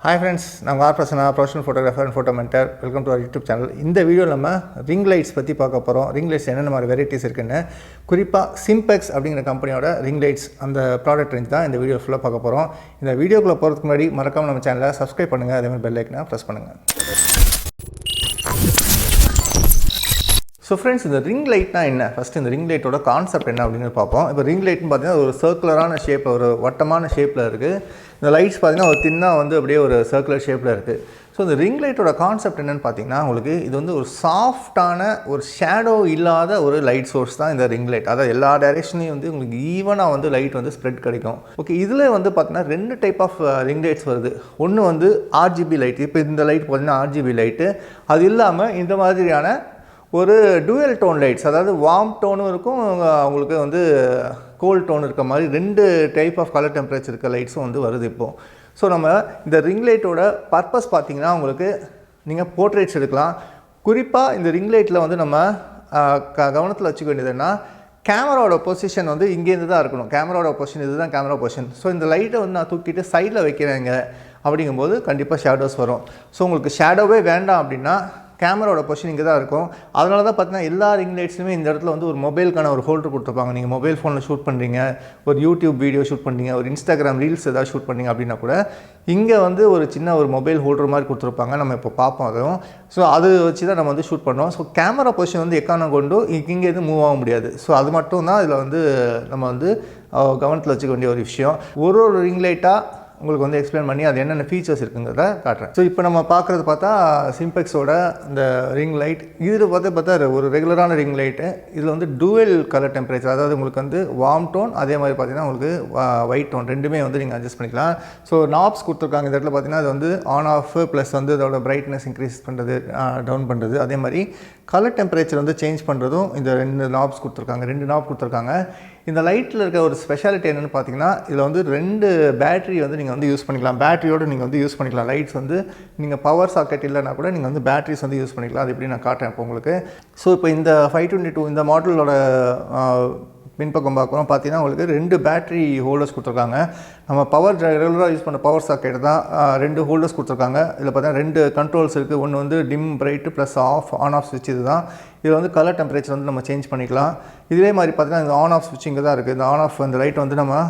Hi friends, I'm R.Prasanna, professional photographer and photo mentor. Welcome to our YouTube channel. In this video, we will ring lights. Ring lights are varieties. குறிப்பா Simpex அப்படிங்கற கம்பெனியோட ring lights அந்த product range தான் இந்த video ஃபுல்லா பார்க்க போறோம். இந்த வீடியோக்குள்ள போறதுக்கு முன்னாடி மறக்காம நம்ம சேனலை subscribe பண்ணுங்க, அதே மாதிரி bell icon-ஐ press பண்ணுங்க. So friends, இந்த ring light na என்ன? First இந்த ring light ஓட கான்செப்ட் என்ன அப்படினு பாப்போம். இப்போ ring light னு பாத்தீங்கன்னா ஒரு சர்க்குலரான ஷேப், ஒரு வட்டமான ஷேப்ல இருக்கு. இந்த லைட்ஸ் பாத்தீங்கன்னா ஒரு தின்னா அப்படியே ஒரு சர்க்குலர் ஷேப்ல இருக்கு. ஸோ இந்த ரிங் லைட்டோட கான்செப்ட் என்னென்னு பார்த்தீங்கன்னா உங்களுக்கு இது ஒரு சாஃப்டான ஒரு ஷேடோ இல்லாத ஒரு லைட் சோர்ஸ் தான் இந்த ரிங் லைட். அதாவது எல்லா டைரெக்ஷனையும் உங்களுக்கு ஈவனாக லைட் ஸ்ப்ரெட் கிடைக்கும். ஓகே, இதில் பார்த்தீங்கன்னா ரெண்டு டைப் ஆஃப் ரிங் லைட்ஸ் வருது. ஒன்று ஆர்ஜிபி லைட். இப்போ இந்த லைட் பார்த்தீங்கன்னா ஆர்ஜிபி லைட்டு. அது இல்லாமல் இந்த மாதிரியான ஒரு டூயல் டோன் லைட்ஸ், அதாவது வார்ம் டோனும் இருக்கும், உங்களுக்கு கோல்ட் டோன் இருக்க மாதிரி ரெண்டு டைப் ஆஃப் கலர் டெம்பரேச்சர் இருக்க லைட்ஸும் வருது இப்போது. ஸோ நம்ம இந்த ரிங் லைட்டோட பர்பஸ் பார்த்திங்கன்னா உங்களுக்கு நீங்கள் போர்ட்ரேட்ஸ் எடுக்கலாம். குறிப்பாக இந்த ரிங் லைட்டில் நம்ம கவனத்தில் வச்சுக்க வேண்டியதுன்னா கேமராவோட பொசிஷன் இங்கேருந்து தான் இருக்கணும். கேமராவோட பொசிஷன் இதுதான் கேமரா பொசிஷன். ஸோ இந்த லைட்டை நான் தூக்கிட்டு சைடில் வைக்கிறேங்க அப்படிங்கும்போது கண்டிப்பாக ஷேடோஸ் வரும். ஸோ உங்களுக்கு ஷேடோவே வேண்டாம் அப்படின்னா கேமராவோட பொசிஷன் இங்கே தான் இருக்கும். அதனால தான் பார்த்தீங்கன்னா எல்லா ரிங் லைட்ஸுமே இந்த இடத்துல ஒரு மொபைலுக்கான ஒரு ஹோல்டர் கொடுத்துருப்பாங்க. நீங்கள் மொபைல் ஃபோனில் ஷூட் பண்ணுறீங்க, ஒரு யூடியூப் வீடியோ ஷூட் பண்ணுறீங்க, ஒரு இன்ஸ்டாகிராம் ரீல்ஸ் ஏதாவது ஷூட் பண்ணிங்க அப்படின்னா கூட இங்கே ஒரு சின்ன ஒரு மொபைல் ஹோல்டர் மாதிரி கொடுத்துருப்பாங்க. நம்ம இப்போ பார்ப்போம் அதுவும். ஸோ அது வச்சு தான் நம்ம ஷூட் பண்ணுவோம். ஸோ கேமரா பொசிஷன் எக்கான கொண்டு இங்கே எதுவும் மூவ் ஆக முடியாது. ஸோ அது மட்டும் தான் இதில் நம்ம கவனத்தில் வச்சுக்க வேண்டிய ஒரு விஷயம். ஒரு ரிங் லைட்டாக உங்களுக்கு எக்ஸ்பிளைன் பண்ணி அது என்னென்ன ஃபீச்சர்ஸ் இருக்குங்கிறத காட்டுறேன். ஸோ இப்போ நம்ம பார்க்குறது பார்த்தா சிம்பெக்ஸோட இந்த ரிங் லைட். இதில் பார்த்தா ஒரு ரெகுலரான ரிங் லைட்டு. இதில் டூவல் கலர் டெம்பரேச்சர், அதாவது உங்களுக்கு வார்ம் டோன், அதே மாதிரி பார்த்தீங்கன்னா உங்களுக்கு ஒயிட் டோன் ரெண்டுமே நீங்கள் அட்ஜஸ்ட் பண்ணிக்கலாம். ஸோ நாப்ஸ் கொடுத்துருக்காங்க இந்த இடத்துல பார்த்தீங்கன்னா அது ஆன் ஆஃப் ப்ளஸ் அதோட பிரைட்னஸ் இன்க்ரீஸ் பண்ணுறது, டவுன் பண்ணுறது, அதே மாதிரி கலர் டெம்பரேச்சர் சேஞ்ச் பண்ணுறதும் இந்த ரெண்டு நாப்ஸ் கொடுத்துருக்காங்க. ரெண்டு நாப் கொடுத்துருக்காங்க. இந்த லைட்டில் இருக்க ஒரு ஸ்பெஷாலிட்டி என்னென்னு பார்த்தீங்கன்னா இதில் ரெண்டு பேட்டரி நீங்கள் யூஸ் பண்ணிக்கலாம். பேட்டரியோடு நீங்கள் யூஸ் பண்ணிக்கலாம். லைட்ஸ் நீங்கள் பவர் சாக்கெட் இல்லைனா கூட நீங்கள் பேட்டரிஸ் யூஸ் பண்ணிக்கலாம். அது எப்படி நான் காட்டுறேன் இப்போ உங்களுக்கு. ஸோ இப்போ இந்த 522 இந்த மாடலோட பின்பக்கம் பார்க்குறோம். பார்த்தீங்கன்னா உங்களுக்கு ரெண்டு பேட்டரி ஹோல்டர்ஸ் கொடுத்துருக்காங்க. நம்ம ரெகுலராக யூஸ் பண்ண பவர் சாக்கெட் தான் ரெண்டு ஹோல்டர்ஸ் கொடுத்துருக்காங்க. இதில் பார்த்தீங்கன்னா ரெண்டு கண்ட்ரோல்ஸ் இருக்குது. ஒன்று dim bright plus on off ஸ்விட்ச் இது தான். இதில் கலர் டெம்பரேச்சர் நம்ம சேஞ்ச் பண்ணிக்கலாம். இதே மாதிரி பார்த்தீங்கன்னா இந்த ஆன் ஆஃப் ஸ்விட்ச் இங்கே தான் இருக்குது. இந்த ஆன் ஆஃப் இந்த லைட் நம்ம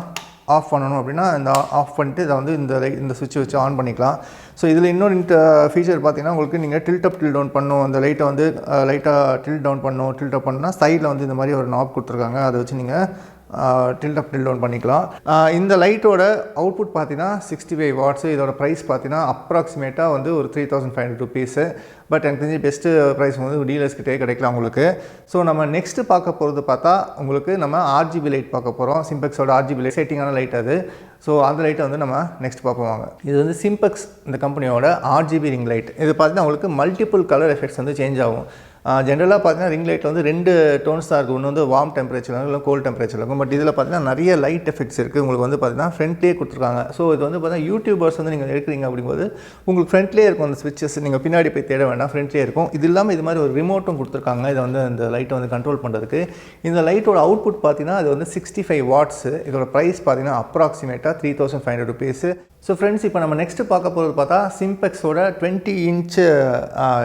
ஆஃப் பண்ணணும் அப்படின்னா இந்த ஆஃப் பண்ணிட்டு இதை இந்த ஸ்விட்ச் வச்சு ஆன் பண்ணிக்கலாம். ஸோ இதில் இன்னொரு ஃபீச்சர் பார்த்தீங்கன்னா உங்களுக்கு நீங்கள் டில்ட் அப் டில் டவுன் பண்ணணும். அந்த லைட்டை லைட்டாக டில்ட் டவுன் பண்ணணும். டில்ட் அப் பண்ணால் சைடில் இந்த மாதிரி ஒரு நாப் கொடுத்துருக்காங்க. அதை வச்சு நீங்கள் டில்ட் அப் டில் டவுன் பண்ணிக்கலாம். இந்த லைட்டோட அவுட்புட் பார்த்தீங்கன்னா 65 வாட்ஸு. இதோட ப்ரைஸ் பார்த்தீங்கன்னா அப்ராக்சிமேட்டாக ஒரு 3500 ருபீஸு. பட் எனக்கு தெரிஞ்சு பெஸ்ட்டு ப்ரைஸ் டீலர்ஸ்கிட்டே கிடைக்கலாம் உங்களுக்கு. ஸோ நம்ம நெக்ஸ்ட்டு பார்க்க போகிறது பார்த்தா உங்களுக்கு நம்ம ஆர்ஜிபி லைட் பார்க்க போகிறோம். சிம்பெக்ஸோட ஆர்ஜிபி லைட் செட்டிங்கான லைட் அது. ஸோ அந்த லைட்டை நம்ம நெக்ஸ்ட் பார்ப்போம். இது சிம்பெக்ஸ் இந்த கம்பெனியோட ஆர்ஜிபி ரிங் லைட். இது பார்த்தீங்கன்னா உங்களுக்கு மல்டிபிள் கலர் எஃபெக்ட்ஸ் சேஞ்ச் ஆகும். ஜென்ரலாக பார்த்தீங்கன்னா ரிங் லைட்டில் ரெண்டு டோன்ஸ் தான் இருக்குது. ஒன்று வார்ம் டெம்பரேச்சர் இல்லை கோல்ட் டெம்பரேச்சர் இருக்கும். பட் இதில் பார்த்தீங்கன்னா நிறைய லைட் எஃபெக்ட்ஸ் இருக்குது. உங்களுக்கு பார்த்தீங்கன்னா ஃப்ரண்ட்லேயே கொடுத்துருக்காங்க. ஸோ இது பார்த்தீங்கன்னா யூடியூபர்ஸ் நீங்கள் எடுக்கிறீங்க அப்படிங்கும்போது உங்களுக்கு ஃப்ரண்ட்லேயே இருக்கும் அந்த ஸ்விட்சஸ். நீங்கள் பின்னாடி போய் தேட வேண்டாம், ஃப்ரண்ட்லேயே இருக்கும். இது இல்லாமல் இது மாதிரி ஒரு ரிமோட்டும் கொடுத்துருக்காங்க. இதை இந்த லைட்டை கண்ட்ரோல் பண்ணுறதுக்கு. இந்த லைட்டோட அவுட்புட் பார்த்தீங்கன்னா அது 65 வாட்ஸு. இதோட ப்ரைஸ் பார்த்தீங்கன்னா அப்ராக்சிமேட்டாக 3500 ருபீஸு. ஸோ ஃப்ரெண்ட்ஸ், இப்போ நம்ம நெக்ஸ்ட்டு பார்க்க போகிறது பார்த்தா சிம்பெக்ஸோட 20 inch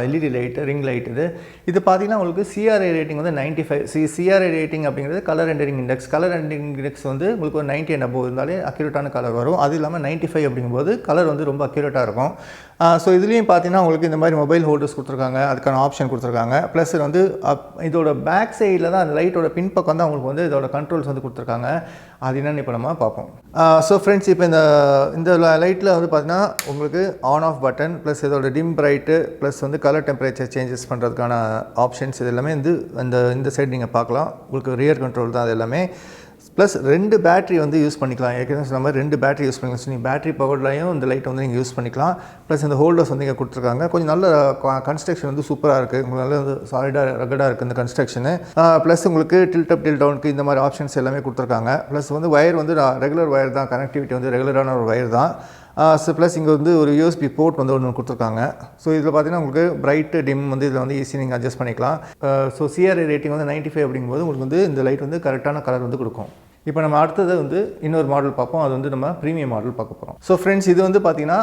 LED light, ring light இது. இது பார்த்தீங்கன்னா உங்களுக்கு சிஆர்ஐ ரேட்டிங் 95. சிஆர்ஐ ரேட்டிங் அப்படிங்கிறது colour rendering index. Colour rendering index உங்களுக்கு ஒரு 90 and above இருந்தாலே அக்யூரேட்டான கலர் வரும். அது இல்லாமல் 95 அப்படிங்கும்போது கலர் ரொம்ப அக்யூரேட்டாக இருக்கும். ஸோ இதுலேயும் பார்த்தீங்கன்னா உங்களுக்கு இந்த மாதிரி மொபைல் ஹோல்டர்ஸ் கொடுத்துருக்காங்க. அதுக்கான ஆப்ஷன் கொடுத்துருக்காங்க. ப்ளஸ் இதோட பேக் சைடில் தான் அந்த லைட்டோட பின்பக்கம் தான் உங்களுக்கு இதோட கண்ட்ரோல்ஸ் கொடுத்துருக்காங்க. அது என்னென்னு இப்போ நம்ம பார்ப்போம். ஸோ ஃப்ரெண்ட்ஸ், இப்போ இந்த லைட்டில் பார்த்தீங்கன்னா உங்களுக்கு ஆன் ஆஃப் பட்டன் ப்ளஸ் இதோட dim bright plus colour temperature changes பண்ணுறதுக்கான ஆப்ஷன்ஸ் இது எல்லாமே இந்த சைடு நீங்கள் பார்க்கலாம். உங்களுக்கு ரியர் கண்ட்ரோல் தான் அது எல்லாமே. ப்ளஸ் ரெண்டு பேட்டரி யூஸ் பண்ணிக்கலாம். ஏற்கனவே சொன்ன மாதிரி ரெண்டு பேட்டரி யூஸ் பண்ணிக்கலாம். ஸோ நீங்கள் பேட்டரி பவர்லையும் இந்த லைட்டை நீங்கள் யூஸ் பண்ணிக்கலாம். ப்ளஸ் இந்த ஹோல்டர்ஸ் இங்கே கொடுத்துருக்காங்க. கொஞ்சம் நல்ல கன்ஸ்ட்ரக்ஷன் சூப்பராக இருக்குது. உங்களுக்கு நல்ல சாலிடாக ரகடாக இருக்குது இந்த கன்ஸ்ட்ரக்ஷனு. ப்ளஸ் உங்களுக்கு டில்ட் அப் டில் டவுனுக்கு இந்த மாதிரி ஆப்ஷன்ஸ் எல்லாமே கொடுத்துருக்காங்க. ப்ளஸ் வயர் ரெகுலர் வயர் தான். கனெக்டிவிட்டி ரெகுலரான ஒரு வயர் தான். ப்ளஸ் இங்கே ஒரு யூஎஸ்பி போர்ட் ஒன்று கொடுத்துருக்காங்க. ஸோ இதில் பார்த்தீங்கன்னா உங்களுக்கு பிரைட்டு டிம் இதில் ஈஸி நீங்கள் அட்ஜஸ்ட் பண்ணிக்கலாம். ஸோ சிஆர்ஐ ரேட்டிங் 95 அப்படிங்கும்போது உங்களுக்கு இந்த லைட் கரெக்டான கலர் கொடுக்கும். இப்போ நம்ம அடுத்தது இன்னொரு மாடல் பார்ப்போம். அது நம்ம ப்ரீமியம் மாடல் பார்க்க போகிறோம். ஸோ ஃப்ரெண்ட்ஸ், இது பார்த்தீங்கன்னா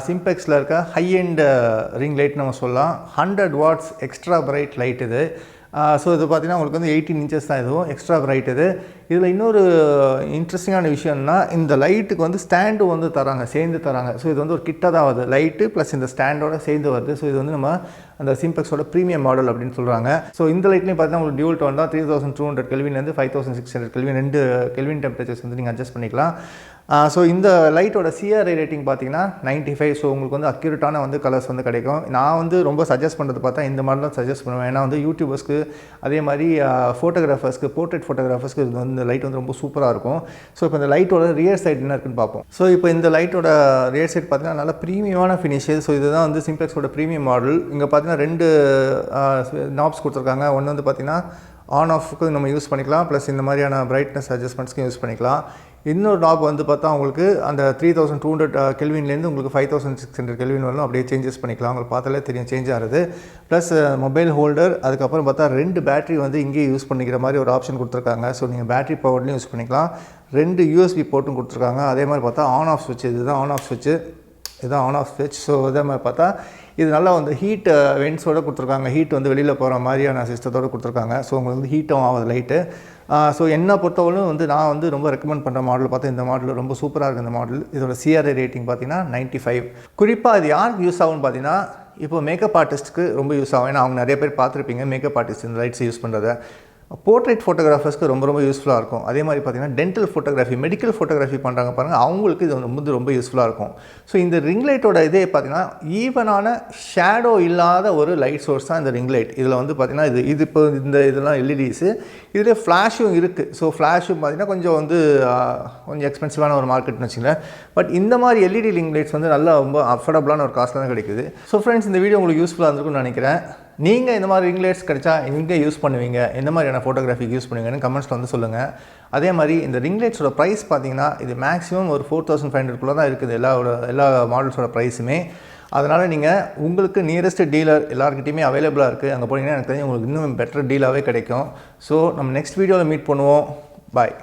சிம்பெக்ஸில் இருக்க ஹை எண்ட் ரிங் லைட் நம்ம சொல்லலாம். 100 வாட்ஸ் எக்ஸ்ட்ரா பிரைட் லைட் இது. ஸோ இது பார்த்தீங்கன்னா உங்களுக்கு வந்து 18 இன்ச்சஸ் தான் இதுவும் எக்ஸ்ட்ரா பிரைட் இது. இதில் இன்னொரு இன்ட்ரெஸ்டிங்கான விஷயம்னா இந்த லைட்டுக்கு வந்து ஸ்டாண்டு வந்து தராங்க, சேர்ந்து தராங்க. ஸோ இது வந்து ஒரு கிட்ட தான் வருது, லைட்டு ப்ளஸ் இந்த ஸ்டாண்டோட சேர்ந்து வருது. ஸோ இது வந்து நம்ம அந்த சிம்பெக்ஸோட ப்ரீமியம் மாடல் அப்படின்னு சொல்கிறாங்க. ஸோ இந்த லைட்லேயும் பார்த்தீங்கன்னா உங்களுக்கு டியூல் டோன் தான். 3200 கெல்வின்லேருந்து 5600 கெல்வின் 2 கெல்வின் டெம்பரேச்சர்ஸ் வந்து நீங்கள் அட்ஜஸ்ட் பண்ணிக்கலாம். ஸோ இந்த லைட்டோட சிஆர்ஐ ரேட்டிங் பார்த்தீங்கன்னா 95. ஸோ உங்களுக்கு வந்து அக்யூரேட்டான வந்து கலர்ஸ் வந்து கிடைக்கும். நான் வந்து ரொம்ப சஜஸ்ட் பண்ணுறது பார்த்தா இந்த மாதிரி தான் சஜஸ்ட் பண்ணுவேன். ஏன்னா வந்து யூடியூபர்ஸ்க்கு அதே மாதிரி ஃபோட்டோகிராஃபர்ஸ்க்கு, போர்ட்ரேட் ஃபோட்டோகிராஃபர்ஸ்க்கு இது வந்து இந்த லைட் வந்து ரொம்ப சூப்பராக இருக்கும். ஸோ இப்போ இந்த லைட்டோட ரியர் சைடு என்ன இருக்குன்னு பார்ப்போம். ஸோ இப்போ இந்த லைட்டோட ரியர் சைடு பார்த்தீங்கன்னா நல்லா ப்ரீமியமான ஃபினிஷ். ஸோ இதுதான் வந்து சிம்பெக்ஸோட ப்ரீமியம் மாடல். இங்கே பார்த்தீங்கன்னா 2 நாப்ஸ் கொடுத்துருக்காங்க. ஒன்று வந்து பார்த்தீங்கன்னா ஆன் ஆஃப்க்கு நம்ம யூஸ் பண்ணிக்கலாம், ப்ளஸ் இந்த மாதிரியான பிரைட்னஸ் அட்ஜஸ்ட்மெண்ட்ஸ்க்கும் யூஸ் பண்ணிக்கலாம். இன்னொரு நாப் வந்து பார்த்தா உங்களுக்கு அந்த 3200 கெல்வின்லேருந்து உங்களுக்கு 5600 கெல்வின் வரலும் அப்படியே சேஞ்சஸ் பண்ணிக்கலாம். உங்களுக்கு பார்த்தாலே தெரியும் சேஞ்ச் ஆகுது. ப்ளஸ் மொபைல் ஹோல்டர், அதுக்கப்புறம் பார்த்தா 2 பேட்டரி வந்து இங்கேயே யூஸ் பண்ணிக்கிற மாதிரி ஒரு ஆப்ஷன் கொடுத்துருக்காங்க. ஸோ நீங்கள் பேட்டரி பவர்லையும் யூஸ் பண்ணிக்கலாம். 2 யூஎஸ்பி போர்ட்டும் கொடுத்துருக்காங்க. அதே மாதிரி பார்த்தா ஆன் ஆஃப் ஸ்விட்ச், இதுதான் ஆன் ஆஃப் ஸ்விட்ச்சு, இதுதான் ஆன் ஆஃப் ஸ்விட்ச். ஸோ இதே மாதிரி பார்த்தா இது நல்லா வந்து ஹீட் வென்ட்ஸோடு கொடுத்துருக்காங்க. ஹீட் வந்து வெளியில் போகிற மாதிரியான சிஸ்டத்தோடு கொடுத்துருக்காங்க. ஸோ உங்களுக்கு வந்து ஹீட்டும் ஆகுது லைட்டு. ஸோ என்ன பொறுத்தவரையும் வந்து நான் வந்து ரொம்ப ரெக்கமெண்ட் பண்ணுற மாடல் பார்த்தா இந்த மாடல் ரொம்ப சூப்பராக இருக்குது. இந்த மாடல் இதோட சிஆர்ஐ ரேட்டிங் பார்த்தீங்கன்னா 95. குறிப்பாக இது யாருக்கு யூஸ் ஆகும்னு பார்த்தீங்கன்னா இப்போ மேக்கப் ஆர்டிஸ்ட்டுக்கு ரொம்ப யூஸ் ஆகும். ஏன்னா அவங்க நிறைய பேர் பார்த்துருப்பீங்க மேக்கப் ஆர்டிஸ்ட் இந்த லைட்ஸ் யூஸ் பண்ணுறத. போர்ட்ரேட் ஃபோட்டோகிராஃபர்ஸ்க்கு ரொம்ப யூஸ்ஃபுல்லாக இருக்கும். அதே மாதிரி பார்த்திங்கன்னா டென்டல் ஃபோட்டோகிராஃபி, மெடிக்கல் ஃபோட்டோகிராஃபி பண்ணுறாங்க பாருங்கள், அவங்களுக்கு இது வந்து ரொம்ப யூஸ்ஃபுல்லாக இருக்கும். ஸோ இந்த ரிங் லைட்டோட இதே பார்த்திங்கன்னா ஈவனான ஷேடோ இல்லாத ஒரு லைட் சோர்ஸ் தான் இந்த ரிங் லைட். இதில் வந்து பார்த்திங்கன்னா இது இப்போ இதெல்லாம் எல்இடிஸு, இதில் ஃப்ளாஷும் இருக்குது. ஸோ ஃப்ளாஷும் பார்த்திங்கன்னா கொஞ்சம் எக்ஸ்பென்சிவான ஒரு மார்க்கெட்னு வச்சுங்களேன். பட் இந்த மாதிரி எல்இடி ரிங் லைட்ஸ் வந்து நல்லா ரொம்ப அஃபோர்டபுளான ஒரு காஸ்ட்டில் தான் கிடைக்குது. ஸோ ஃப்ரெண்ட்ஸ், இந்த வீடியோ உங்களுக்கு யூஸ்ஃபுல்லாக இருந்திருக்கும்னு நினைக்கிறேன். நீங்கள் இந்த மாதிரி ரிங் லைட்ஸ் கிடைச்சா எங்கே யூஸ் பண்ணுவீங்க, எந்த மாதிரியான ஃபோட்டோகிராஃபிக்கு யூஸ் பண்ணுவீங்கன்னு கமெண்ட்ஸில் வந்து சொல்லுங்கள். அதே மாதிரி இந்த ரிங் லைட்ஸோட ப்ரைஸ் பார்த்தீங்கன்னா இது மேக்ஸிமம் ஒரு 4500 தான் இருக்குது எல்லா மாடல்ஸோட ப்ரைஸுமே. அதனால் நீங்கள் உங்களுக்கு நியரஸ்ட் டீலர் எல்லாருக்கிட்டையுமே அவைலபிளாக இருக்குது. அங்கே போனீங்கன்னா எனக்கு தெரிஞ்சு உங்களுக்கு இன்னும் பெட்டர் டீலாகவே கிடைக்கும். ஸோ நம்ம நெக்ஸ்ட் வீடியோவில் மீட் பண்ணுவோம். பாய்.